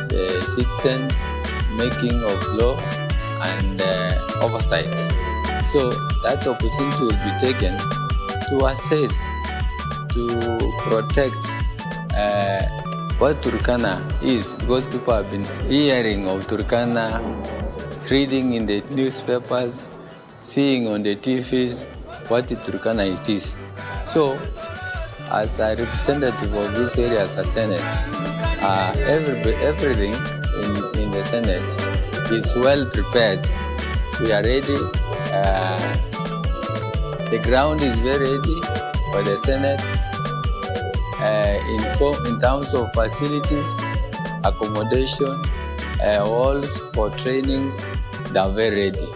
the citizen making of law and oversight. So that opportunity will be taken to assess, to protect what Turkana is, because people have been hearing of Turkana, reading in the newspapers, seeing on the TVs what the Turkana it is. So, as a representative of this area as a Senate, everything in the Senate is well prepared. We are ready. The ground is very ready for the Senate. In terms of facilities, accommodation, halls for trainings, they are very ready.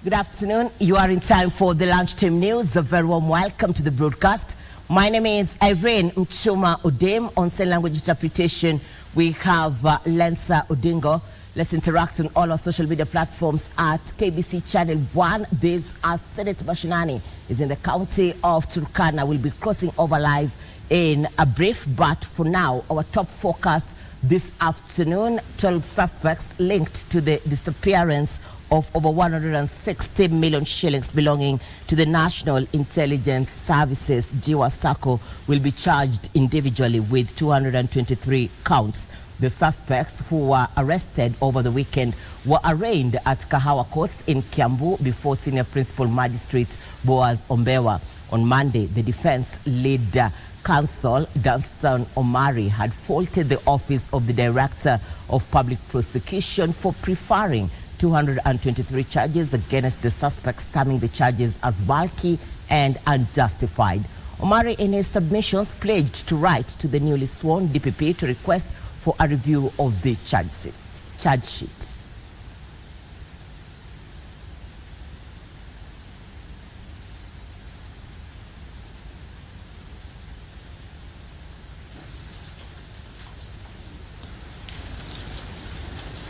Good afternoon. You are in time for the Lunchtime News. A very warm welcome to the broadcast. My name is Irene Mchuma Odem. On sign language interpretation, we have Lensa Odingo. Let's interact on all our social media platforms at KBC Channel 1. This Senate Mashinani is in the county of Turkana. We'll be crossing over live in a brief, but for now, our top focus this afternoon, 12 suspects linked to the disappearance of over 160 million shillings belonging to the National Intelligence Services, Jiwa Sacco, will be charged individually with 223 counts. The suspects who were arrested over the weekend were arraigned at Kahawa Courts in Kiambu before Senior Principal Magistrate Boaz Ombewa. On Monday, the defense lead counsel, Dunstan Omari, had faulted the Office of the Director of Public Prosecution for preferring 223 charges against the suspects, terming the charges as bulky and unjustified. Omari, in his submissions, pledged to write to the newly sworn DPP to request for a review of the charge sheet.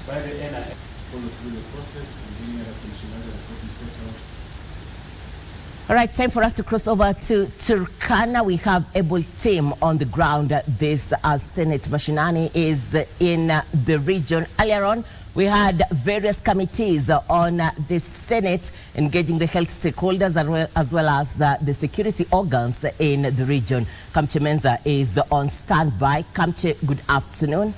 By the end, I follow through the process and then the set out. All right, time for us to cross over to Turkana. We have able team on the ground. This Senate Mashinani is in the region. Earlier on, we had various committees on the Senate engaging the health stakeholders as well as the security organs in the region. Kamche Menza is on standby. Kamche, good afternoon.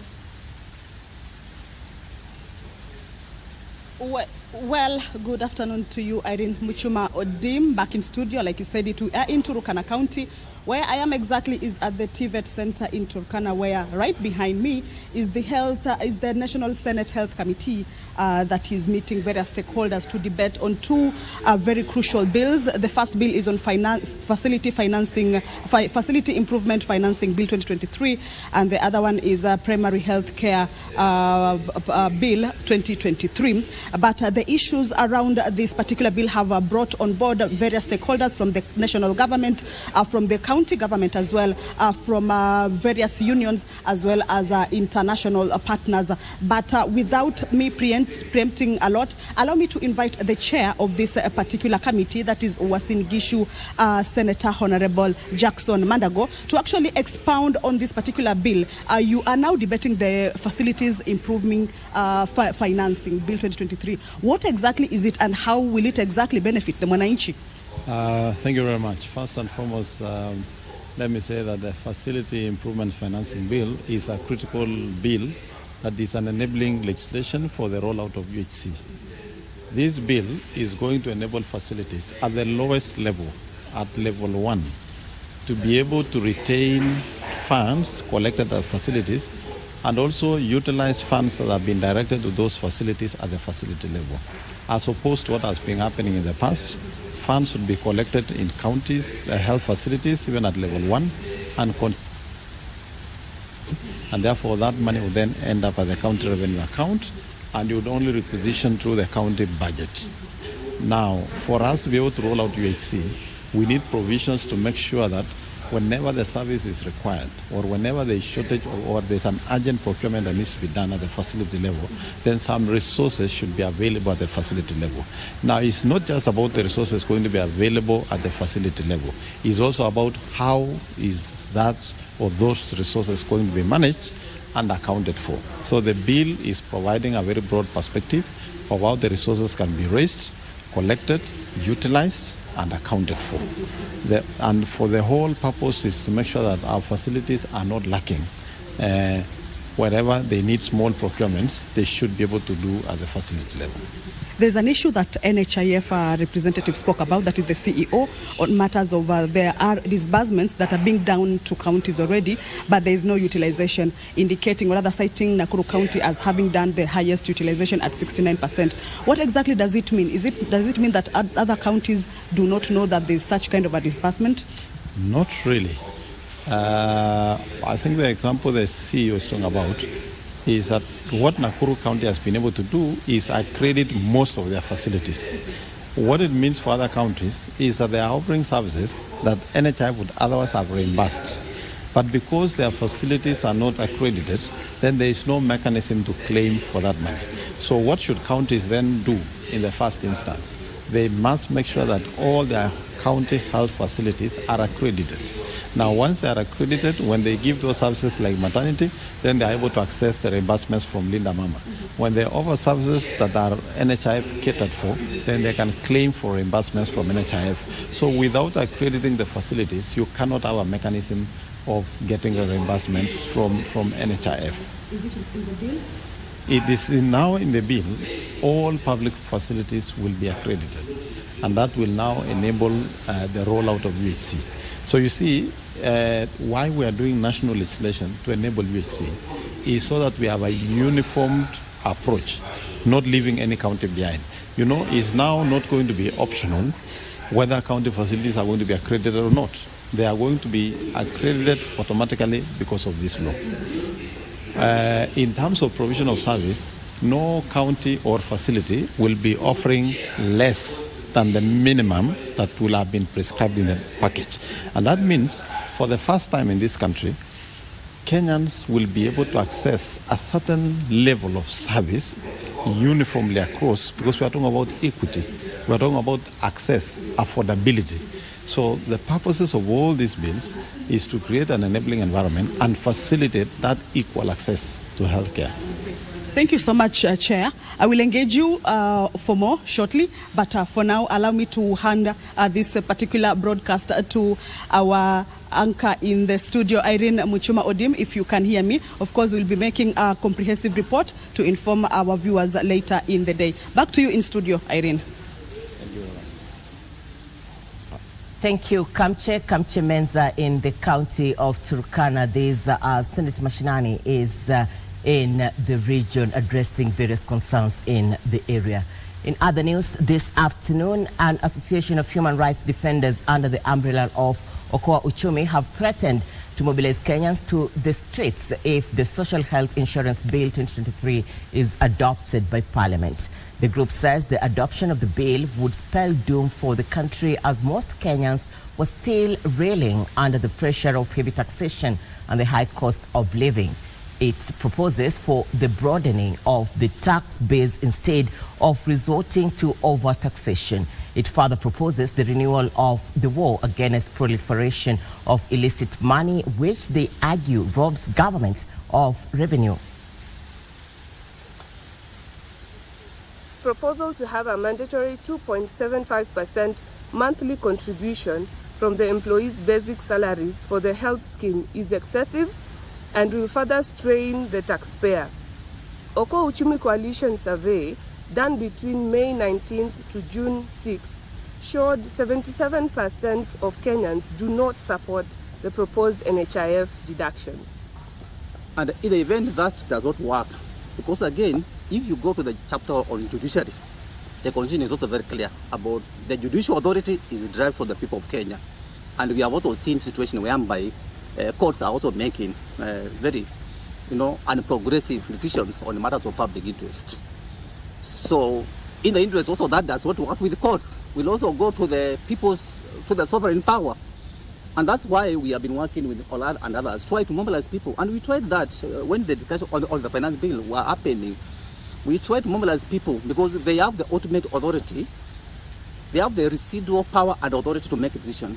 Well, good afternoon to you, Irene Mchuma Odim, back in studio. Like you said, we are in Turkana County. Where I am exactly is at the TVET Center in Turkana, where right behind me is the National Senate Health Committee that is meeting various stakeholders to debate on two very crucial bills. The first bill is on facility improvement financing bill 2023, and the other one is primary health care bill 2023. But the issues around this particular bill have brought on board various stakeholders from the national government, from the county government as well, from various unions as well as international partners. But without me preempting a lot, allow me to invite the chair of this particular committee, that is Uasin Gishu Senator Honorable Jackson Mandago, to actually expound on this particular bill. You are now debating the facilities improving financing bill 2023. What exactly is it and how will it exactly benefit the Mwananchi? Thank you very much. First and foremost, let me say that the Facility Improvement Financing Bill is a critical bill that is an enabling legislation for the rollout of UHC. This bill is going to enable facilities at the lowest level, at level 1, to be able to retain funds collected at facilities and also utilize funds that have been directed to those facilities at the facility level. As opposed to what has been happening in the past, funds would be collected in counties, health facilities, even at level 1, and therefore that money would then end up at the county revenue account, and you would only requisition through the county budget. Now, for us to be able to roll out UHC, we need provisions to make sure that whenever the service is required or whenever there is shortage or there's an urgent procurement that needs to be done at the facility level, then some resources should be available at the facility level. Now, it's not just about the resources going to be available at the facility level. It's also about how is that or those resources going to be managed and accounted for. So the bill is providing a very broad perspective of how the resources can be raised, collected, utilized, and accounted for. And for the whole purpose is to make sure that our facilities are not lacking. Wherever they need small procurements, they should be able to do at the facility level. There's an issue that NHIF representative spoke about, that is the CEO, on matters of there are disbursements that are being down to counties already, but there is no utilization, indicating or rather citing Nakuru County as having done the highest utilization at 69%. What exactly does it mean? Does it mean that other counties do not know that there's such kind of a disbursement? Not really. I think the example the CEO is talking about is that what Nakuru County has been able to do is accredit most of their facilities. What it means for other counties is that they are offering services that NHI would otherwise have reimbursed. But because their facilities are not accredited, then there is no mechanism to claim for that money. So what should counties then do in the first instance? They must make sure that all their county health facilities are accredited. Now, once they are accredited, when they give those services like maternity, then they are able to access the reimbursements from Linda Mama. When they offer services that are NHIF catered for, then they can claim for reimbursements from NHIF. So without accrediting the facilities, you cannot have a mechanism of getting the reimbursements from NHIF. Is it in the bill? It is now in the bill. All public facilities will be accredited, and that will now enable the rollout of UHC. So you see, why we are doing national legislation to enable UHC is so that we have a uniformed approach, not leaving any county behind. You know, it's now not going to be optional whether county facilities are going to be accredited or not. They are going to be accredited automatically because of this law. In terms of provision of service, no county or facility will be offering less than the minimum that will have been prescribed in the package. And that means, for the first time in this country, Kenyans will be able to access a certain level of service uniformly across, because we are talking about equity, we are talking about access, affordability. So the purposes of all these bills is to create an enabling environment and facilitate that equal access to healthcare. Thank you so much, Chair. I will engage you for more shortly, but for now, allow me to hand this particular broadcast to our anchor in the studio, Irene Muchuma Odim, if you can hear me. Of course, we'll be making a comprehensive report to inform our viewers later in the day. Back to you in studio, Irene. Thank you, Kamche Menza in the county of Turkana. This Senate Mashinani is in the region addressing various concerns in the area. In other news, this afternoon, an association of human rights defenders under the umbrella of Okoa Uchumi have threatened to mobilize Kenyans to the streets if the Social Health Insurance Bill 2023 is adopted by Parliament. The group says the adoption of the bill would spell doom for the country, as most Kenyans were still reeling under the pressure of heavy taxation and the high cost of living. It proposes for the broadening of the tax base instead of resorting to over-taxation. It further proposes the renewal of the war against proliferation of illicit money, which they argue robs governments of revenue. Proposal to have a mandatory 2.75% monthly contribution from the employees' basic salaries for the health scheme is excessive and will further strain the taxpayer. Oko Uchumi Coalition survey done between May 19th to June 6th showed 77% of Kenyans do not support the proposed NHIF deductions. And in the event that does not work, because again, if you go to the chapter on judiciary, the constitution is also very clear about the judicial authority is derived for the people of Kenya. And we have also seen situations whereby courts are also making very, unprogressive decisions on matters of public interest. So, in the interest also that does not work with the courts, we'll also go to the sovereign power. And that's why we have been working with Olad and others, try to mobilize people. And we tried that when the discussion on the finance bill were happening. We tried to mobilize people because they have the ultimate authority, they have the residual power and authority to make a decision.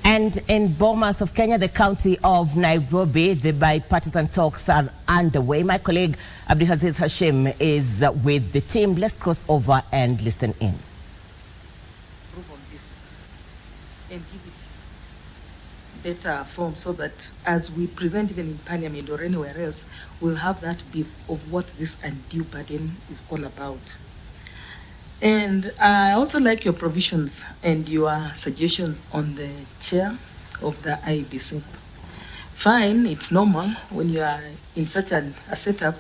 And in Bomas of Kenya, the county of Nairobi, the bipartisan talks are underway. My colleague Abdulaziz Hashim is with the team. Let's cross over and listen in. Improve on this and give it better form so that as we present even in Parliament or anywhere else, we'll have that beef of what this undue burden is all about. And I also like your provisions and your suggestions on the chair of the IBC. Fine, it's normal when you are in such a setup,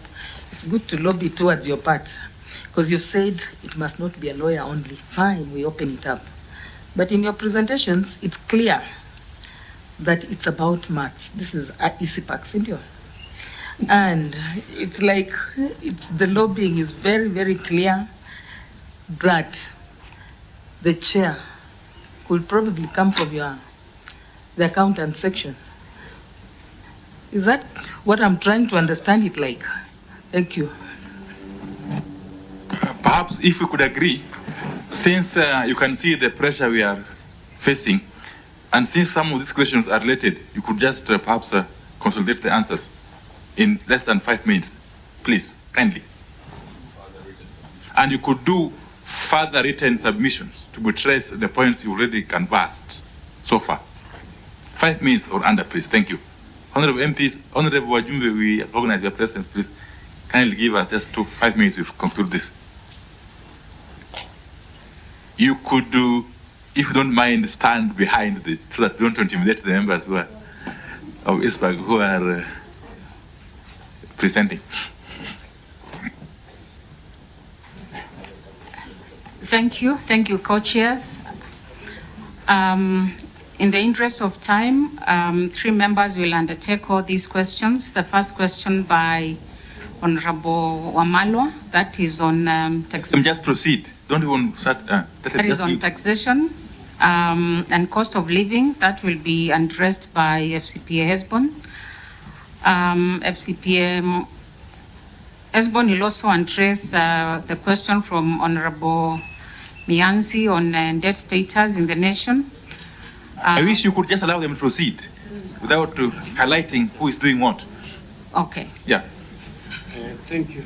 it's good to lobby towards your part because you've said it must not be a lawyer only. Fine, we open it up. But in your presentations, it's clear that it's about maths. This is ICPAC, isn't it? And it's like the lobbying is very, very clear that the chair could probably come from the accountant section. Is that what I'm trying to understand it like? Thank you. Perhaps if we could agree, since you can see the pressure we are facing, and since some of these questions are related, you could just perhaps consolidate the answers in less than 5 minutes, please, kindly. And you could do further written submissions to buttress the points you already canvassed so far. 5 minutes or under, please. Thank you. Honorable MPs, Honorable Wajumbe, we recognize your presence, please. Kindly give us just 5 minutes to conclude this. You could do, if you don't mind, stand behind so that you don't intimidate the members who are of ISPAC who are presenting. Thank you, co-chairs. In the interest of time, 3 members will undertake all these questions. The first question by Honorable Wamalwa, that is on taxation. Just proceed. Don't even start. That is on taxation and cost of living. That will be addressed by FCPA Hesbon. FCPA Hesbon will also address the question from Honorable Mianzi on debt status in the nation. I wish you could just allow them to proceed without highlighting who is doing what. Okay. Yeah. Thank you.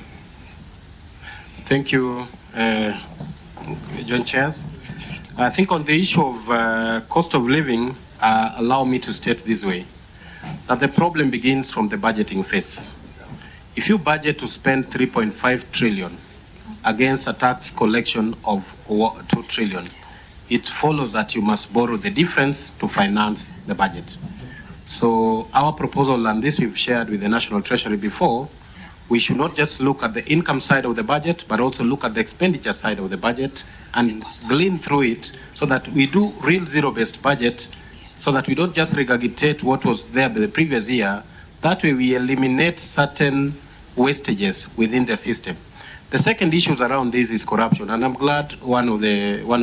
Thank you, John Chairs. I think on the issue of cost of living, allow me to state this way, that the problem begins from the budgeting phase. If you budget to spend 3.5 trillion against a tax collection of 2 trillion, it follows that you must borrow the difference to finance the budget. So our proposal, and this we've shared with the National Treasury before, we should not just look at the income side of the budget, but also look at the expenditure side of the budget and glean through it so that we do real zero-based budget, so that we don't just regurgitate what was there the previous year. That way we eliminate certain wastages within the system. The second issue around this is corruption, and I'm glad one of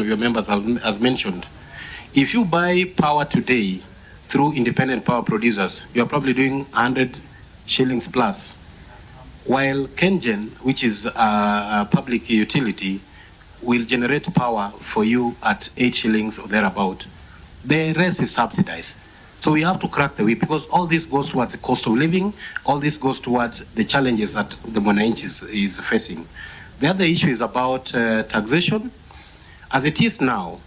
your members has mentioned. If you buy power today through independent power producers, you are probably doing 100 shillings plus, while KenGen, which is a public utility, will generate power for you at 8 shillings or thereabout. The rest is subsidized. So we have to crack the whip, because all this goes towards the cost of living, all this goes towards the challenges that the mwananchi is facing. The other issue is about taxation. As it is now,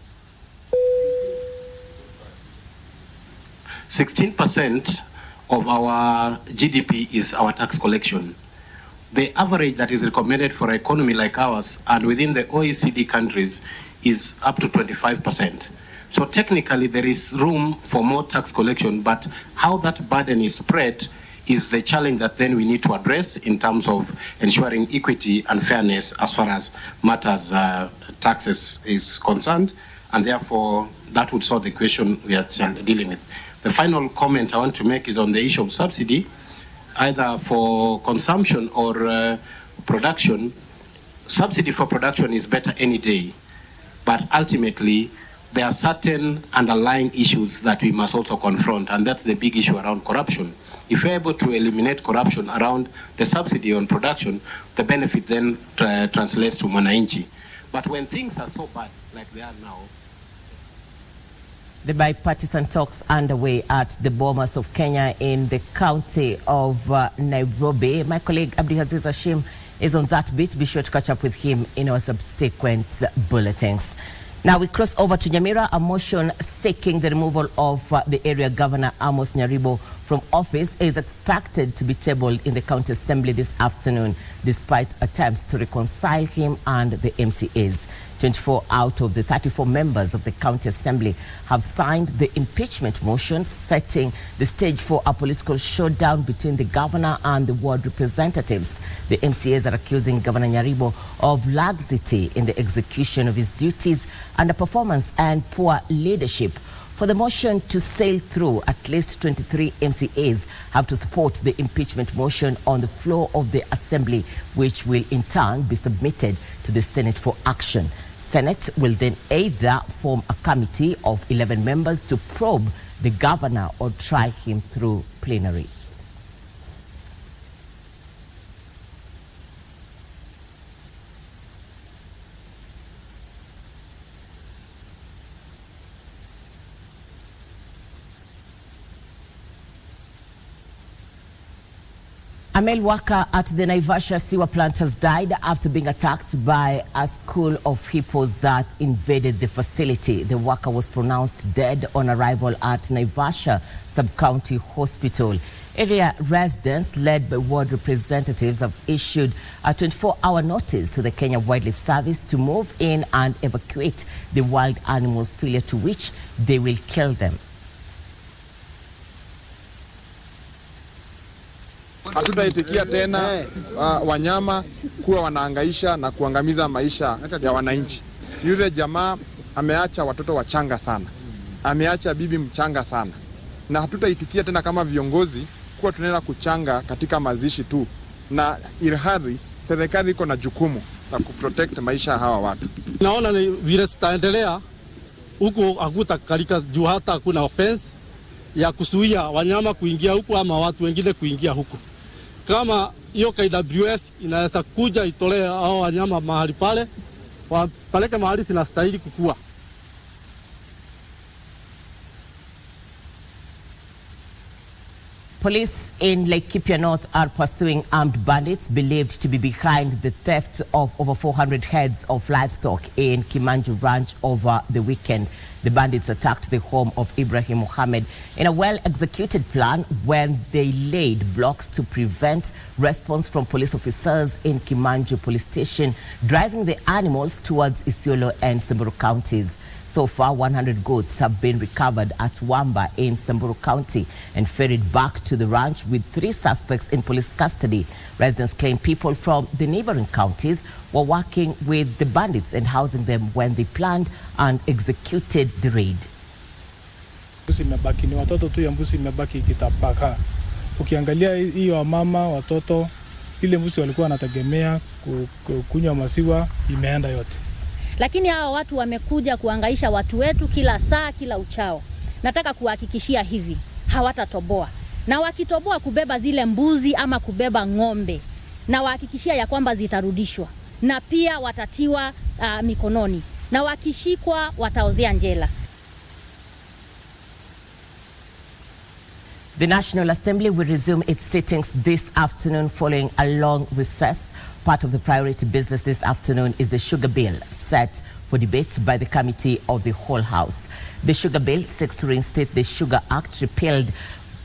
16% of our GDP is our tax collection. The average that is recommended for an economy like ours and within the OECD countries is up to 25%. So technically there is room for more tax collection, but how that burden is spread is the challenge that then we need to address in terms of ensuring equity and fairness as far as matters taxes is concerned, and therefore that would solve the question we are dealing with. The final comment I want to make is on the issue of subsidy, either for consumption or production. Subsidy for production is better any day, but ultimately there are certain underlying issues that we must also confront, and that's the big issue around corruption. If we're able to eliminate corruption around the subsidy on production, the benefit then translates to mwananchi. But when things are so bad like they are now, the bipartisan talks underway at the Bomas of Kenya in the county of Nairobi. My colleague Abdihaziz Hashim is on that bit. Be sure to catch up with him in our subsequent bulletins. Now we cross over to Nyamira. A motion seeking the removal of the area governor Amos Nyaribo from office is expected to be tabled in the county assembly this afternoon, despite attempts to reconcile him and the MCAs. 24 out of the 34 members of the county assembly have signed the impeachment motion, setting the stage for a political showdown between the governor and the ward representatives. The MCAs are accusing Governor Nyaribo of laxity in the execution of his duties, underperformance and poor leadership. For the motion to sail through, at least 23 MCAs have to support the impeachment motion on the floor of the assembly, which will in turn be submitted to the Senate for action. Senate will then either form a committee of 11 members to probe the governor or try him through plenary. A male worker at the Naivasha sewer plant has died after being attacked by a school of hippos that invaded the facility. The worker was pronounced dead on arrival at Naivasha Sub-County Hospital. Area residents, led by ward representatives, have issued a 24-hour notice to the Kenya Wildlife Service to move in and evacuate the wild animals, failure to which they will kill them. Hatutaitikia tena wanyama kuwa wanaangaisha na kuangamiza maisha ya wananchi. Yule jamaa ameacha watoto wachanga sana, ameacha bibi mchanga sana, na hatutaitikia tena kama viongozi kuwa tunaenda kuchanga katika mazishi tu, na ilhali serikali iko na jukumu la kuprotect maisha ya hawa watu. Naona ni vile tutaendelea huko, hakutakalika juu hata hakuna offense ya kusuia wanyama kuingia huko ama watu wengine kuingia huko. Kama hiyo KWS inaweza kuja itolee hao wanyama mahali pale, wapeleke mahali sinastahili kukua. Police in Laikipia North are pursuing armed bandits believed to be behind the theft of over 400 heads of livestock in Kimanju Ranch over the weekend. The bandits attacked the home of Ibrahim Mohammed in a well-executed plan when they laid blocks to prevent response from police officers in Kimanju Police Station, driving the animals towards Isiolo and Samburu counties. So far, 100 goats have been recovered at Wamba in Samburu County and ferried back to the ranch with 3 suspects in police custody. Residents claim people from the neighboring counties were working with the bandits and housing them when they planned and executed the raid. Mbuzi imebaki ni watoto tu ya mbuzi imebaki kitapaka. Ukiangalia hiyo mama watoto ile mbuzi walikuwa wanategemea kunywa maziwa imeenda yote. Lakini hawa watu wamekuja kuangaisha watu wetu kila saa kila uchao. Nataka kuhakikishia hivi, hawatatoboa. Na wakitoboa kubeba zile mbuzi ama kubeba ng'ombe, na wahakikishia ya kwamba zitarudishwa. Na pia watatiwa mikononi. Na wakishikwa wataozea njela. The National Assembly will resume its sittings this afternoon following a long recess. Part of the priority business this afternoon is the sugar bill, set for debate by the Committee of the Whole House. The sugar bill seeks to reinstate the Sugar Act repealed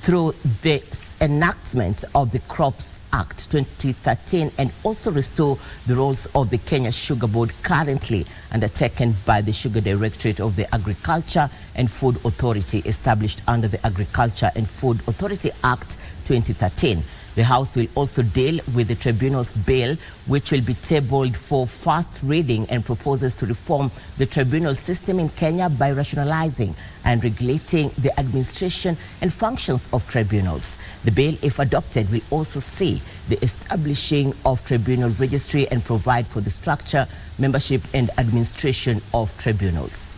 through the enactment of the Crops Act 2013 and also restore the roles of the Kenya Sugar Board currently undertaken by the Sugar Directorate of the Agriculture and Food Authority established under the Agriculture and Food Authority Act 2013. The House will also deal with the Tribunal's bill, which will be tabled for first reading and proposes to reform the tribunal system in Kenya by rationalizing and regulating the administration and functions of tribunals. The bill, if adopted, will also see the establishing of tribunal registry and provide for the structure, membership and administration of tribunals.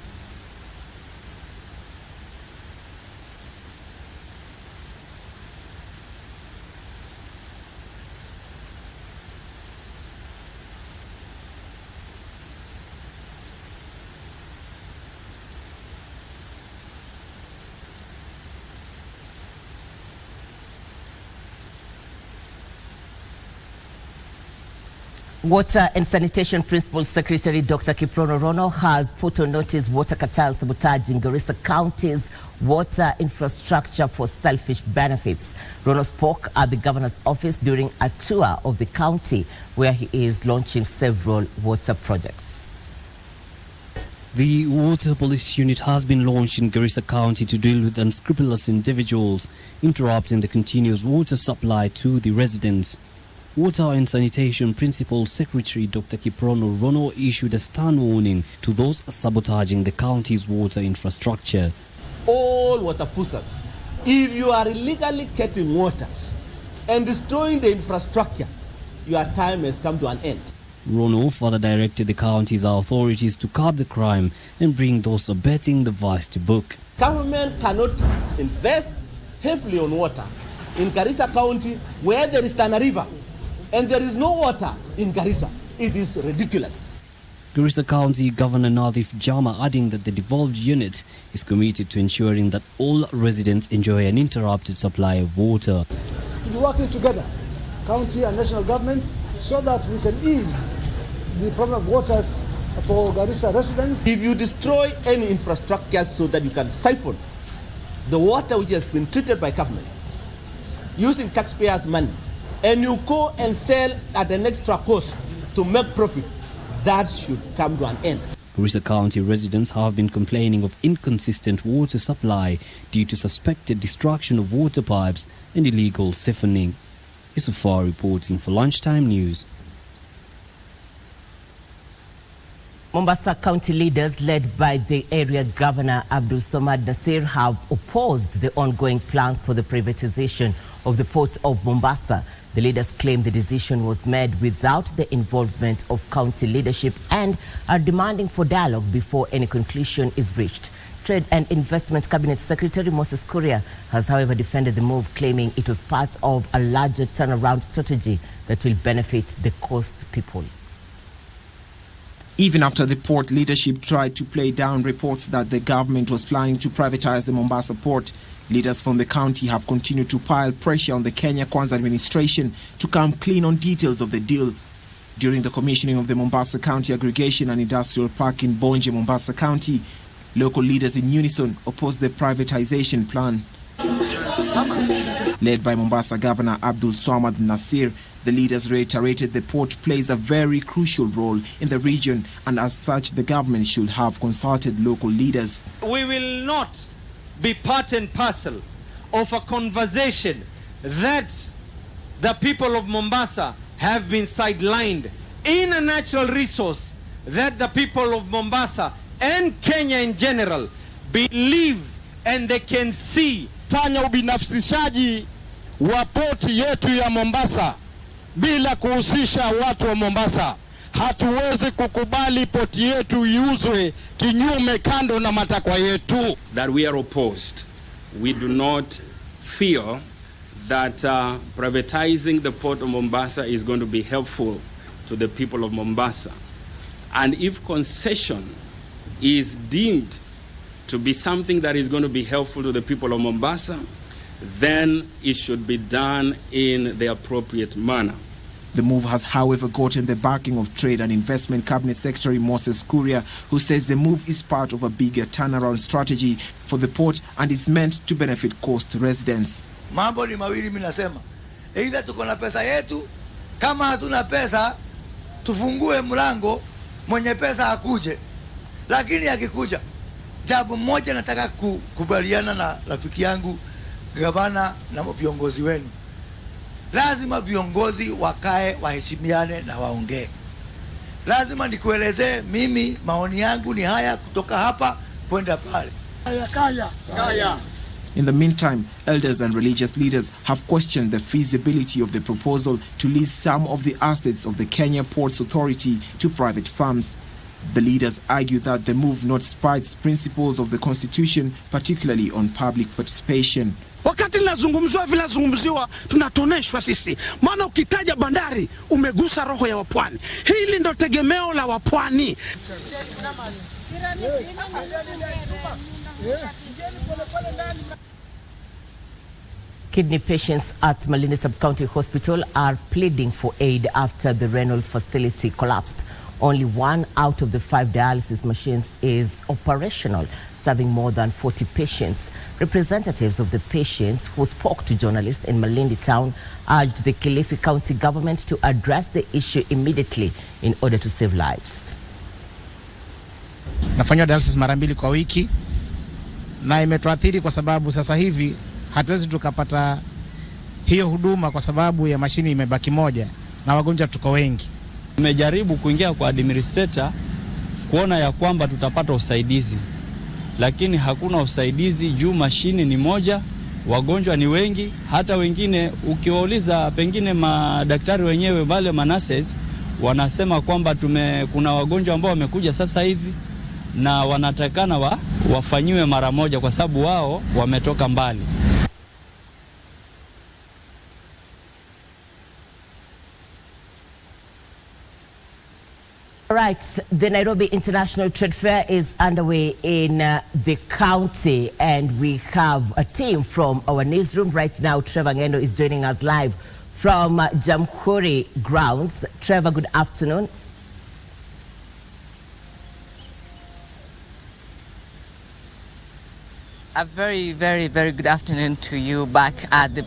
Water and Sanitation Principal Secretary Dr. Kiprono Rono has put on notice water cartel sabotage in Garissa County's water infrastructure for selfish benefits. Rono spoke at the governor's office during a tour of the county where he is launching several water projects. The Water Police Unit has been launched in Garissa County to deal with unscrupulous individuals interrupting the continuous water supply to the residents. Water and Sanitation Principal Secretary Dr. Kiprono Rono issued a stern warning to those sabotaging the county's water infrastructure. All water pushers, if you are illegally getting water and destroying the infrastructure, your time has come to an end. Rono further directed the county's authorities to curb the crime and bring those abetting the vice to book. Government cannot invest heavily on water in Garissa County where there is Tana River and there is no water in Garissa. It is ridiculous. Garissa County Governor Nadif Jama adding that the devolved unit is committed to ensuring that all residents enjoy an uninterrupted supply of water. We're working together, county and national government, so that we can ease the problem of waters for Garissa residents. If you destroy any infrastructure so that you can siphon the water which has been treated by government using taxpayers' money, and you go and sell at an extra cost to make profit, that should come to an end. Garissa County residents have been complaining of inconsistent water supply due to suspected destruction of water pipes and illegal siphoning. Isufar reporting for Lunchtime News. Mombasa County leaders led by the area governor Abdul Samad Nasir have opposed the ongoing plans for the privatization of the port of Mombasa. The leaders claim the decision was made without the involvement of county leadership and are demanding for dialogue before any conclusion is reached. Trade and Investment Cabinet Secretary Moses Kuria has, however, defended the move, claiming it was part of a larger turnaround strategy that will benefit the coast people. Even after the port leadership tried to play down reports that the government was planning to privatize the Mombasa port, leaders from the county have continued to pile pressure on the Kenya Kwanza administration to come clean on details of the deal. During the commissioning of the Mombasa County Aggregation and Industrial Park in Bonje, Mombasa County, local leaders in unison opposed the privatization plan. Led by Mombasa Governor Abdul Samad Nasir, the leaders reiterated the port plays a very crucial role in the region, and as such the government should have consulted local leaders. We will not be part and parcel of a conversation that the people of Mombasa have been sidelined in a natural resource that the people of Mombasa and Kenya in general believe and they can see. Fanya ubinafsishaji wa poti yetu ya Mombasa bila kuhusisha watu wa Mombasa. Hatuwezi kukubali poti yetu iuzwe kinyume kando na matakwa yetu. That we are opposed. We do not feel that privatizing the port of Mombasa is going to be helpful to the people of Mombasa. And if concession is deemed to be something that is going to be helpful to the people of Mombasa, then it should be done in the appropriate manner. The move has, however, gotten the backing of Trade and Investment Cabinet Secretary Moses Kuria, who says the move is part of a bigger turnaround strategy for the port and is meant to benefit coast residents. Mambo ni mawili mimi nasema. Either tuko na pesa yetu, kama hatuna pesa, tufungue mlango, mwenye pesa akuje. Lakini akikuja, jambo moja nataka kukubaliana na rafiki yangu gavana na viongozi wenu. Lazima viongozi wakae, waheshimiane na waongee. Lazima nikuelezee mimi maoni yangu ni haya kutoka hapa kwenda pale. Kaya. In the meantime, elders and religious leaders have questioned the feasibility of the proposal to lease some of the assets of the Kenya Ports Authority to private firms. The leaders argue that the move not spites principles of the Constitution, particularly on public participation. Wakati linazungumziwa vile linazungumziwa, tunatoneshwa sisi. Maana ukitaja bandari umegusa roho ya wapwani. Hili ndo tegemeo la wapwani. Kidney patients at Malindi Sub-County Hospital are pleading for aid after the renal facility collapsed. Only 1 out of the 5 dialysis machines is operational, serving more than 40 patients. Representatives of the patients who spoke to journalists in Malindi town urged the Kilifi County government to address the issue immediately in order to save lives. Nafanya dialysis mara 2 kwa wiki na imetuathiri kwa sababu sasa hivi hatuwezi tukapata hiyo huduma kwa sababu ya mashini imebaki moja na wagonjwa tuko wengi. Tumejaribu kuingia kwa administrator kuona ya kwamba tutapata usaidizi, lakini hakuna usaidizi juu mashini ni moja, wagonjwa ni wengi. Hata wengine ukiwauliza pengine madaktari wenyewe wale manurses wanasema kwamba kuna wagonjwa ambao wamekuja sasa hivi na wanatakana wafanyiwe mara moja kwa sababu wao wametoka mbali. Right, the Nairobi International Trade Fair is underway in the county, and we have a team from our newsroom right now. Trevor Ngendo is joining us live from Jamhuri grounds. Trevor, good afternoon. A very, very, very good afternoon to you back at the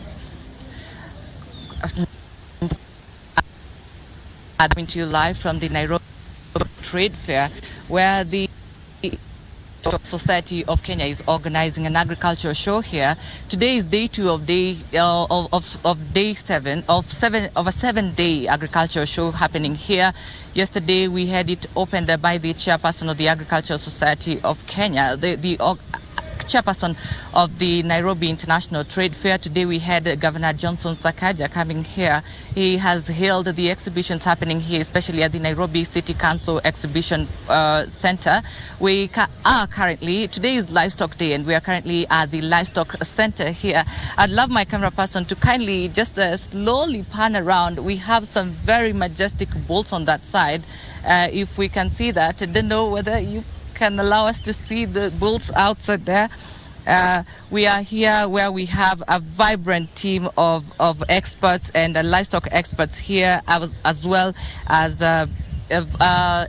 coming to you live from the Nairobi Trade Fair, where the Society of Kenya is organizing an agricultural show here. Today is day 2 of a 7-day agricultural show happening here. Yesterday we had it opened by the chairperson of the Agricultural Society of Kenya, the chairperson of the Nairobi International Trade Fair. Today we had Governor Johnson Sakaja coming here. He has held the exhibitions happening here, especially at the Nairobi City Council Exhibition Center. We are currently, today is Livestock Day, and we are currently at the Livestock Center here. I'd love my camera person to kindly just slowly pan around. We have some very majestic bulls on that side. If we can see that, I don't know whether you can allow us to see the bulls outside there. We are here where we have a vibrant team of experts and livestock experts here, as well as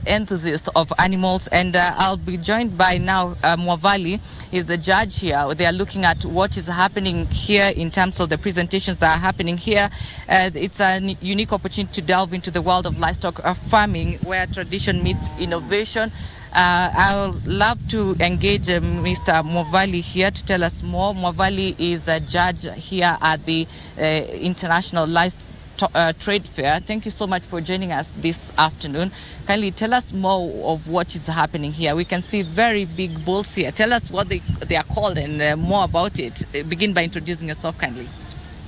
enthusiasts of animals. And I'll be joined by now Mwavali. He's the judge here. They are looking at what is happening here in terms of the presentations that are happening here. It's a unique opportunity to delve into the world of livestock farming, where tradition meets innovation. I would love to engage Mr. Mwavali here to tell us more. Mwavali is a judge here at the International Livestock Trade Fair. Thank you so much for joining us this afternoon. Kindly tell us more of what is happening here. We can see very big bulls here. Tell us what they are called and more about it. Begin by introducing yourself kindly.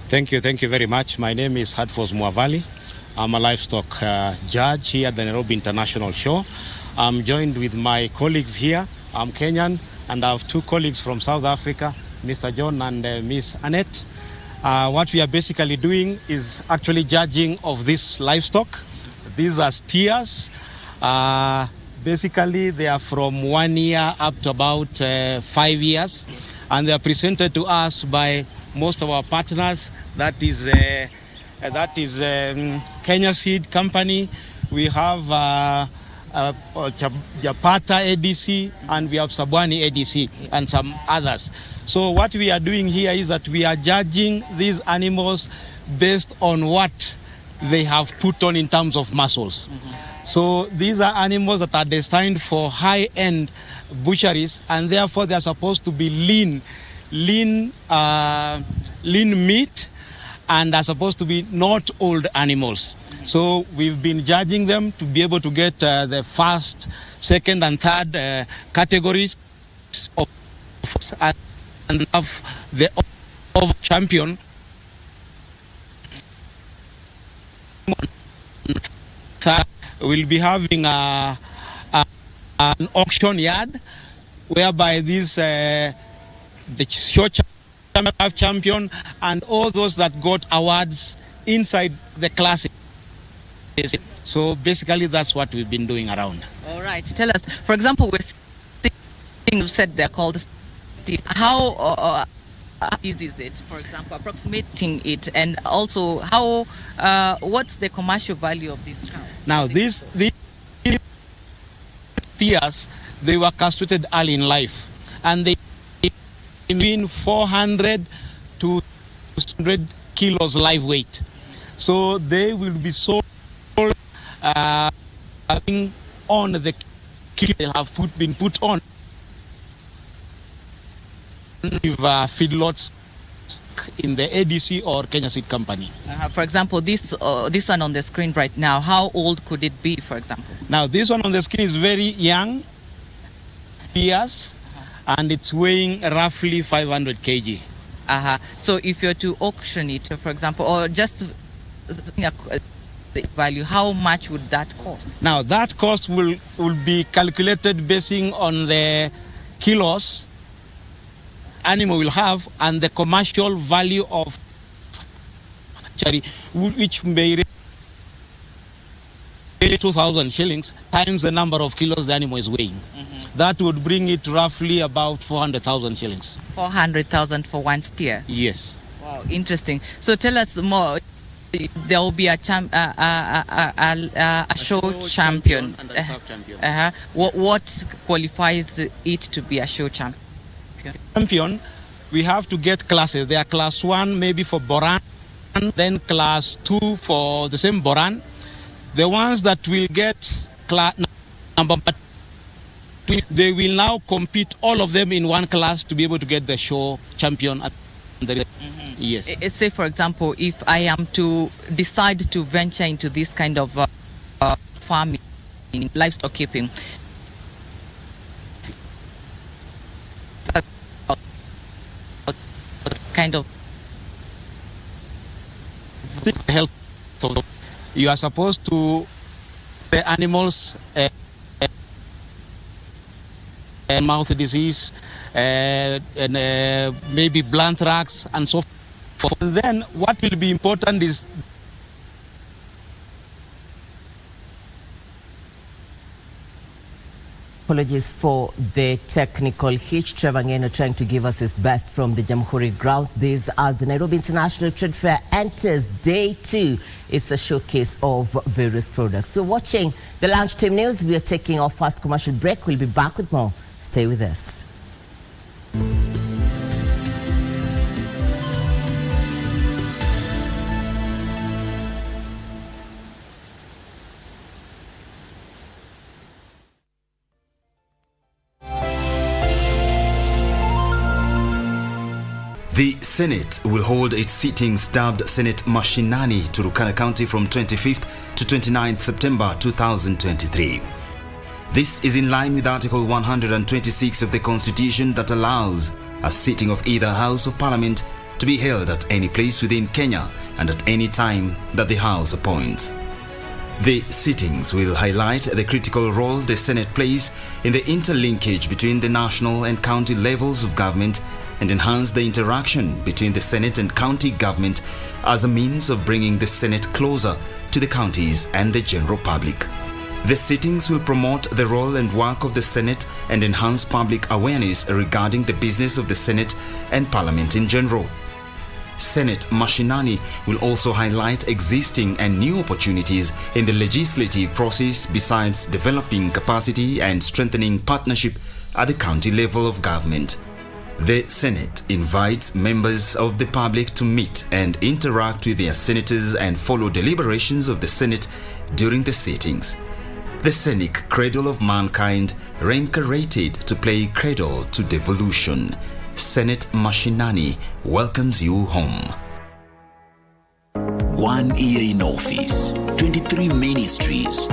Thank you very much. My name is Hadfos Mwavali. I'm a livestock judge here at the Nairobi International Show. I'm joined with my colleagues here. I'm Kenyan, and I have 2 colleagues from South Africa, Mr. John and Miss Annette. What we are basically doing is actually judging of this livestock. These are steers. Basically, they are from 1 year up to about 5 years, and they are presented to us by most of our partners. That is Kenya Seed Company. We have Japata ADC, and we have Sabwani ADC, and some others. So what we are doing here is that we are judging these animals based on what they have put on in terms of muscles. So these are animals that are destined for high-end butcheries, and therefore they are supposed to be lean meat, and are supposed to be not old animals. So we've been judging them to be able to get the first, second, and third categories of, and have the champion. We'll be having an auction yard whereby these the show champion and all those that got awards inside the classic. So basically that's what we've been doing around. All right, tell us, for example, we're seeing, you said they're called steed. How easy is it, for example, approximating it, and also how what's the commercial value of this cow? Now these steers, they were castrated early in life, and they between 400 to 600 kilos live weight. So they will be sold on the kilo they have been put on with feedlots in the ADC or Kenya Seed Company. For example, this one on the screen right now, how old could it be, for example? Now this one on the screen is very young, years, and it's weighing roughly 500 kg. So if you're to auction it, for example, or just the value, how much would that cost? Now that cost will be calculated basing on the kilos animal will have and the commercial value of which may be 2,000 shillings times the number of kilos the animal is weighing. That would bring it roughly about 400,000 shillings. 400,000 for one steer? Yes. Wow, interesting. So tell us more. There will be a show champion. And a sub-champion. What qualifies it to be a show champion? Champion, we have to get classes. They are class 1 maybe for Boran, then class 2 for the same Boran. The ones that will get number 2, they will now compete all of them in one class to be able to get the show champion. Yes. Say, for example, if I am to decide to venture into this kind of farming, livestock keeping, kind of health, so you are supposed to the animals mouth disease and maybe blunt racks and so forth. And then what will be important is apologies for the technical hitch. Trevor Ngeno trying to give us his best from the Jamhuri grounds. This as the Nairobi International Trade Fair enters day 2. It's a showcase of various products. We're watching the Lunchtime News. We are taking our first commercial break. We'll be back with more. Stay with us. The Senate will hold its sittings dubbed Senate Mashinani, Turkana County from 25th to 29th September 2023. This is in line with Article 126 of the Constitution that allows a sitting of either House of Parliament to be held at any place within Kenya and at any time that the House appoints. The sittings will highlight the critical role the Senate plays in the interlinkage between the national and county levels of government and enhance the interaction between the Senate and county government as a means of bringing the Senate closer to the counties and the general public. The sittings will promote the role and work of the Senate and enhance public awareness regarding the business of the Senate and Parliament in general. Senate Mashinani will also highlight existing and new opportunities in the legislative process besides developing capacity and strengthening partnership at the county level of government. The Senate invites members of the public to meet and interact with their senators and follow deliberations of the Senate during the sittings. The scenic cradle of mankind, reincarnated to play cradle to devolution. Senate Mashinani welcomes you home. 1 year in office, 23 ministries.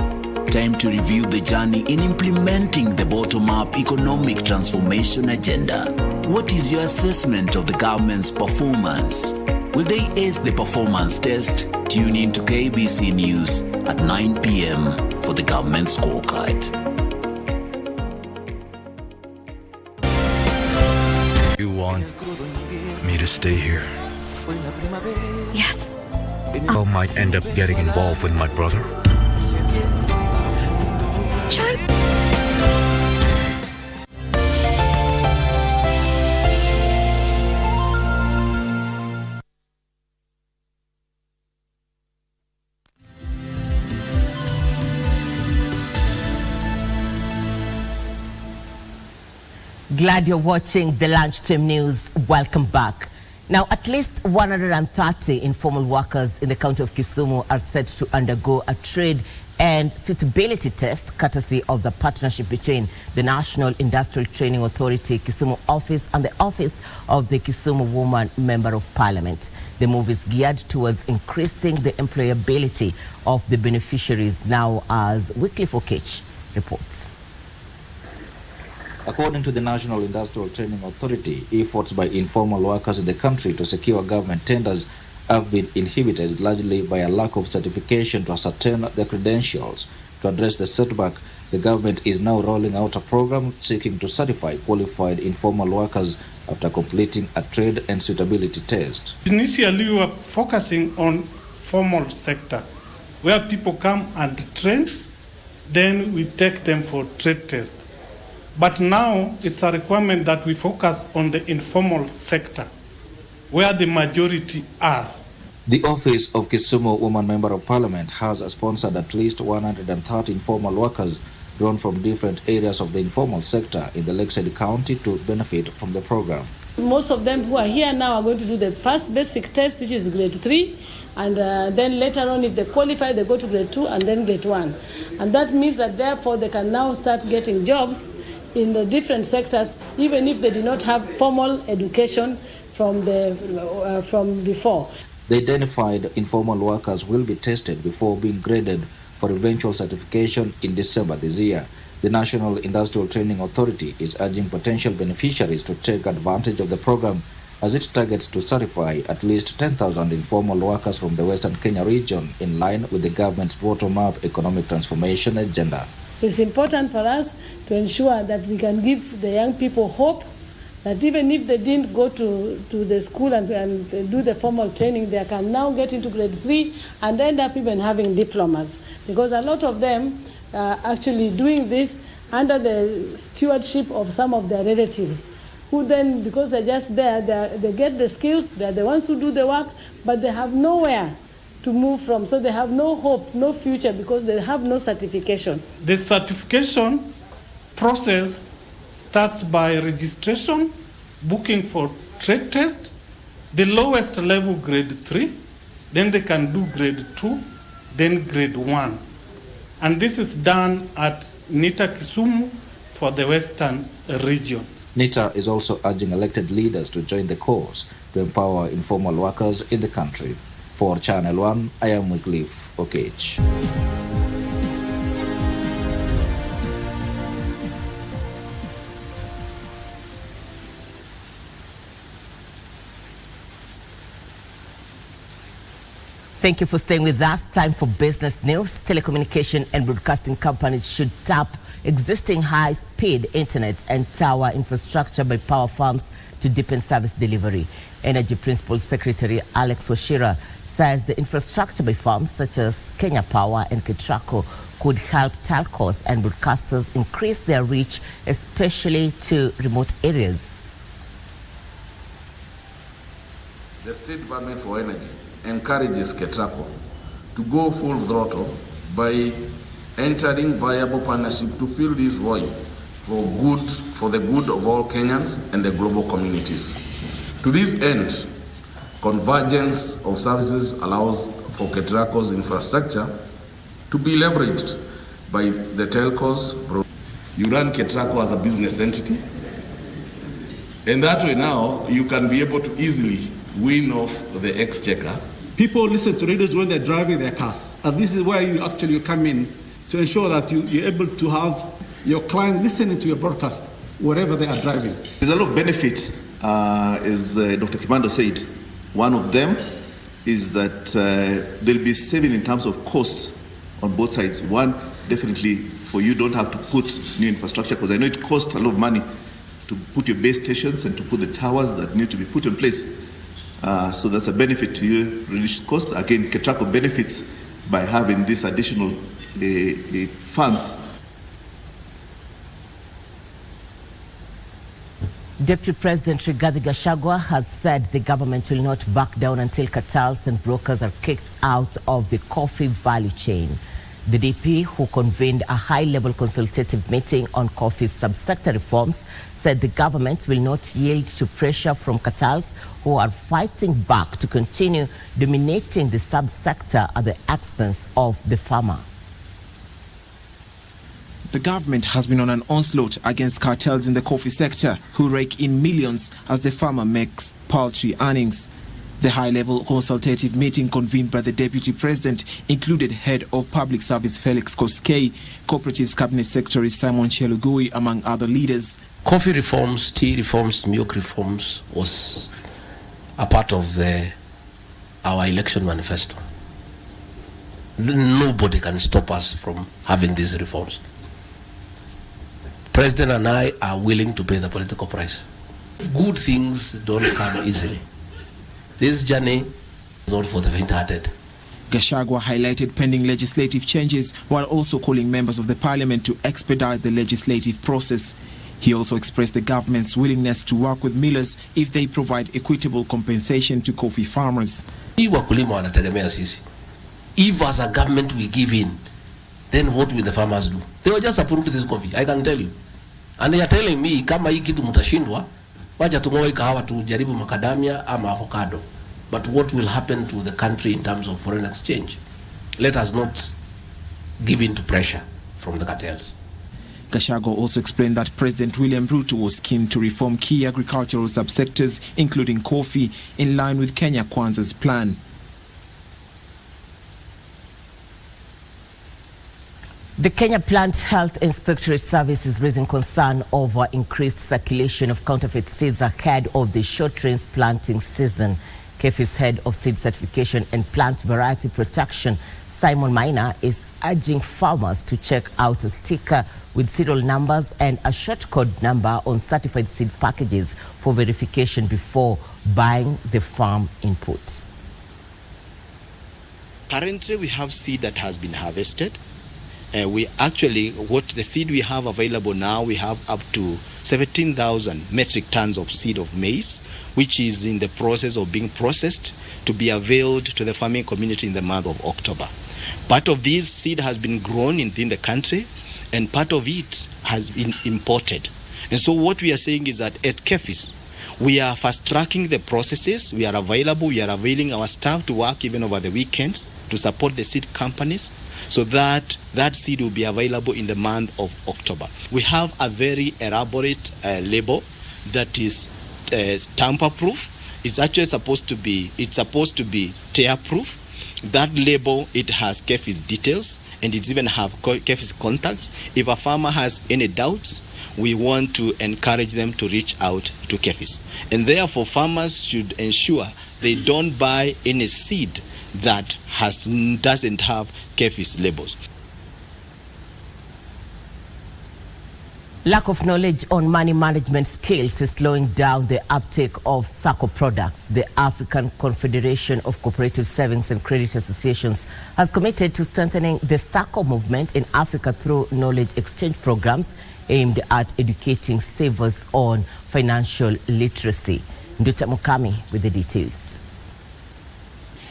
Time to review the journey in implementing the bottom-up economic transformation agenda. What is your assessment of the government's performance? Will they ace the performance test? Tune in to KBC News at 9 p.m. for the government scorecard. You want me to stay here? Yes. I might end up getting involved with my brother. Glad you're watching the Lunchtime News. Welcome back. Now, at least 130 informal workers in the county of Kisumu are set to undergo a trade and suitability test courtesy of the partnership between the National Industrial Training Authority Kisumu office and the office of the Kisumu Woman Member of Parliament. The move is geared towards increasing the employability of the beneficiaries, now as Wycliffe Okech reports. According to the National Industrial Training Authority, efforts by informal workers in the country to secure government tenders have been inhibited largely by a lack of certification to ascertain their credentials. To address the setback, the government is now rolling out a program seeking to certify qualified informal workers after completing a trade and suitability test. Initially, we were focusing on formal sector, where people come and train, then we take them for trade test. But now it's a requirement that we focus on the informal sector, where the majority are. The Office of Kisumu Woman Member of Parliament has sponsored at least 130 informal workers drawn from different areas of the informal sector in the Lakeside County to benefit from the program. Most of them who are here now are going to do the first basic test, which is grade 3, and then later on, if they qualify, they go to grade 2 and then grade 1. And that means that therefore they can now start getting jobs in the different sectors, even if they did not have formal education from before. The identified informal workers will be tested before being graded for eventual certification in December this year. The National Industrial Training Authority is urging potential beneficiaries to take advantage of the program as it targets to certify at least 10,000 informal workers from the Western Kenya region in line with the government's bottom-up economic transformation agenda. It's important for us to ensure that we can give the young people hope that even if they didn't go to the school and do the formal training, they can now get into grade 3 and end up even having diplomas. Because a lot of them are actually doing this under the stewardship of some of their relatives, who then, because they're just there, they get the skills, they're the ones who do the work, but they have nowhere to move from. So they have no hope, no future, because they have no certification. The certification process starts by registration, booking for trade test, the lowest level grade 3, then they can do grade 2, then grade 1. And this is done at NITA Kisumu for the Western region. NITA is also urging elected leaders to join the course to empower informal workers in the country. For Channel 1, I am Wycliffe Okech. Thank you for staying with us. Time for business news. Telecommunication and broadcasting companies should tap existing high-speed internet and tower infrastructure by power firms to deepen service delivery. Energy Principal Secretary Alex Washira says the infrastructure by firms such as Kenya Power and Ketraco could help telcos and broadcasters increase their reach, especially to remote areas. the State Department for Energy encourages KETRACO to go full throttle by entering viable partnership to fill this void for the good of all Kenyans and the global communities. To this end, convergence of services allows for KETRACO's infrastructure to be leveraged by the telcos. You run KETRACO as a business entity, and that way now you can be able to easily win off the exchequer. People listen to radios when they're driving their cars, and this is where you actually come in to ensure that you're able to have your clients listening to your broadcast wherever they are driving. There's a lot of benefit, as Dr. Kimando said. One of them is that there'll be saving in terms of cost on both sides. One, definitely for you don't have to put new infrastructure, because I know it costs a lot of money to put your base stations and to put the towers that need to be put in place. So that's a benefit to you, reduced cost. Again, KETRACO benefits by having these additional funds. Deputy President Rigathi Gachagua has said the government will not back down until cartels and brokers are kicked out of the coffee value chain. The DP, who convened a high-level consultative meeting on coffee subsector reforms, said the government will not yield to pressure from cartels who are fighting back to continue dominating the subsector at the expense of the farmer. The government has been on an onslaught against cartels in the coffee sector, who rake in millions as the farmer makes paltry earnings. The high-level consultative meeting convened by the Deputy President included Head of Public Service Felix Koskei, Cooperatives Cabinet Secretary Simon Chelugui, among other leaders. Coffee reforms, tea reforms, milk reforms was a part of our election manifesto. Nobody can stop us from having these reforms. President and I are willing to pay the political price. Good things don't come easily. This journey is not for the faint-hearted. Gachagua highlighted pending legislative changes while also calling members of the parliament to expedite the legislative process. He also expressed the government's willingness to work with millers if they provide equitable compensation to coffee farmers. If as a government we give in, then what will the farmers do? They will just approve this coffee, I can tell you. And they are telling me, kama hii kitu mutashindwa, wacha tungoe kahawa tujaribu macadamia ama avocado. But what will happen to the country in terms of foreign exchange? Let us not give in to pressure from the cartels. Gachagua also explained that President William Ruto was keen to reform key agricultural subsectors, including coffee, in line with Kenya Kwanza's plan. The Kenya Plant Health Inspectorate Service is raising concern over increased circulation of counterfeit seeds ahead of the short range planting season. KEFI's head of seed certification and plant variety protection, Simon Maina, is urging farmers to check out a sticker with serial numbers and a short code number on certified seed packages for verification before buying the farm inputs. Currently, we have seed that has been harvested. The seed we have available now, we have up to 17,000 metric tons of seed of maize, which is in the process of being processed to be availed to the farming community in the month of October. Part of this seed has been grown within the country, and part of it has been imported. And so what we are saying is that at KEFIS, we are fast-tracking the processes. We are available. We are availing our staff to work even over the weekends to support the seed companies, so that that seed will be available in the month of October. We have a very elaborate label that is tamper-proof. It's actually supposed to be tear-proof. That label, it has KEFI's details, and it even have KEFI's contacts. If a farmer has any doubts, we want to encourage them to reach out to KEFI's. And therefore, farmers should ensure they don't buy any seed that doesn't have KEFI's labels. Lack of knowledge on money management skills is slowing down the uptake of SACCO products. The African Confederation of Cooperative Savings and Credit Associations has committed to strengthening the SACCO movement in Africa through knowledge exchange programs aimed at educating savers on financial literacy. Nduta Mukami with the details.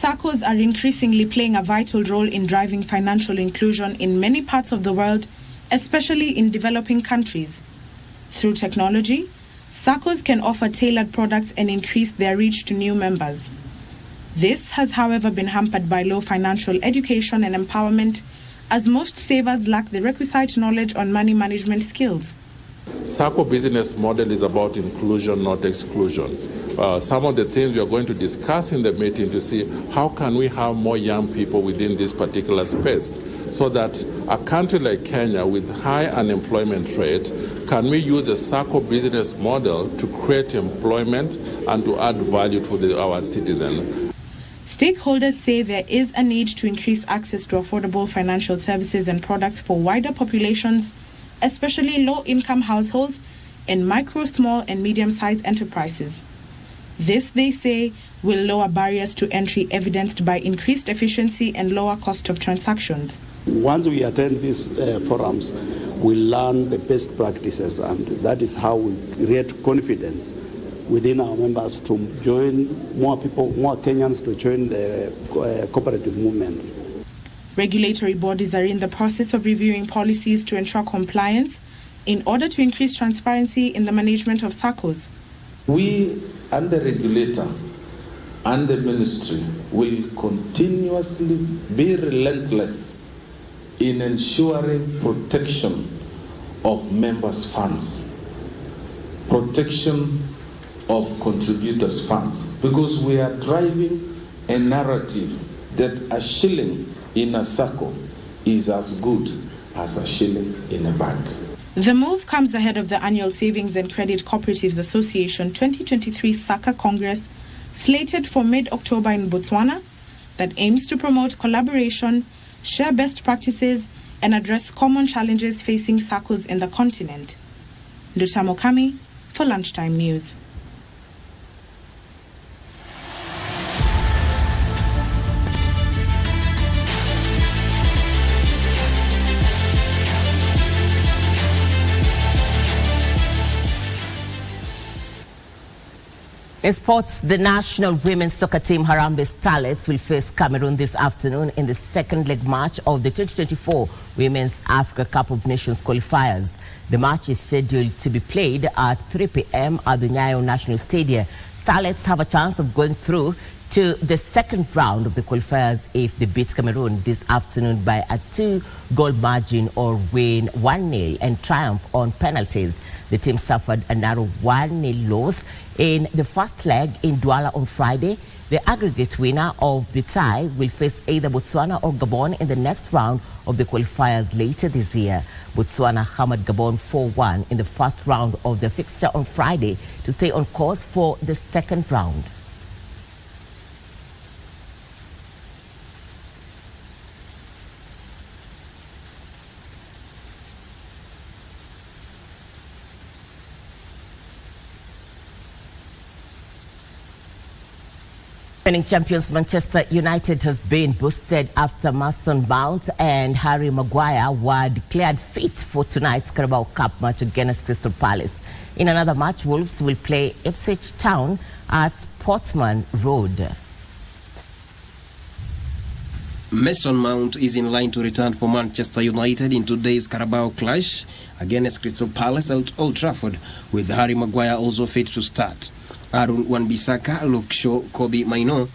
SACCOs are increasingly playing a vital role in driving financial inclusion in many parts of the world, especially in developing countries. Through technology, SACCOs can offer tailored products and increase their reach to new members. This has, however, been hampered by low financial education and empowerment, as most savers lack the requisite knowledge on money management skills. SACCO business model is about inclusion, not exclusion. Some of the things we are going to discuss in the meeting to see how can we have more young people within this particular space, so that a country like Kenya with high unemployment rate, can we use the SACCO business model to create employment and to add value to our citizens. Stakeholders say there is a need to increase access to affordable financial services and products for wider populations, especially low-income households and micro, small and medium-sized enterprises. This, they say, will lower barriers to entry evidenced by increased efficiency and lower cost of transactions. Once we attend these forums, we learn the best practices, and that is how we create confidence within our members to join more people, more Kenyans to join the cooperative movement. Regulatory bodies are in the process of reviewing policies to ensure compliance in order to increase transparency in the management of SACCOs. We and the regulator and the ministry will continuously be relentless in ensuring protection of members' funds, protection of contributors' funds, because we are driving a narrative that a shilling in a SACCO is as good as a shilling in a bank. The move comes ahead of the annual Savings and Credit Cooperatives Association 2023 SACCA Congress, slated for mid-October in Botswana, that aims to promote collaboration, share best practices, and address common challenges facing SACCOs in the continent. Ndutamo Kami for Lunchtime News. In sports, the national women's soccer team Harambee Starlets will face Cameroon this afternoon in the second leg match of the 2024 Women's Africa Cup of Nations qualifiers. The match is scheduled to be played at 3 p.m. at the Nyayo National Stadium. Starlets have a chance of going through to the second round of the qualifiers if they beat Cameroon this afternoon by a 2-goal margin or win 1-0 and triumph on penalties. The team suffered a narrow 1-0 loss in the first leg in Douala on Friday. The aggregate winner of the tie will face either Botswana or Gabon in the next round of the qualifiers later this year. Botswana hammered Gabon 4-1 in the first round of the fixture on Friday to stay on course for the second round. Defending champions Manchester United has been boosted after Mason Mount and Harry Maguire were declared fit for tonight's Carabao Cup match against Crystal Palace. In another match, Wolves will play Ipswich Town at Portman Road. Mason Mount is in line to return for Manchester United in today's Carabao clash against Crystal Palace at Old Trafford, with Harry Maguire also fit to start. Aaron Wan-Bissaka, Luke Shaw, Kobe Mainoo,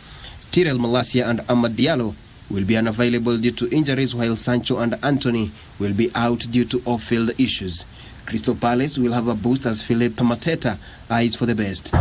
Tyrell Malacia and Amad Diallo will be unavailable due to injuries, while Sancho and Anthony will be out due to off-field issues. Crystal Palace will have a boost as Philippe Mateta eyes for the best.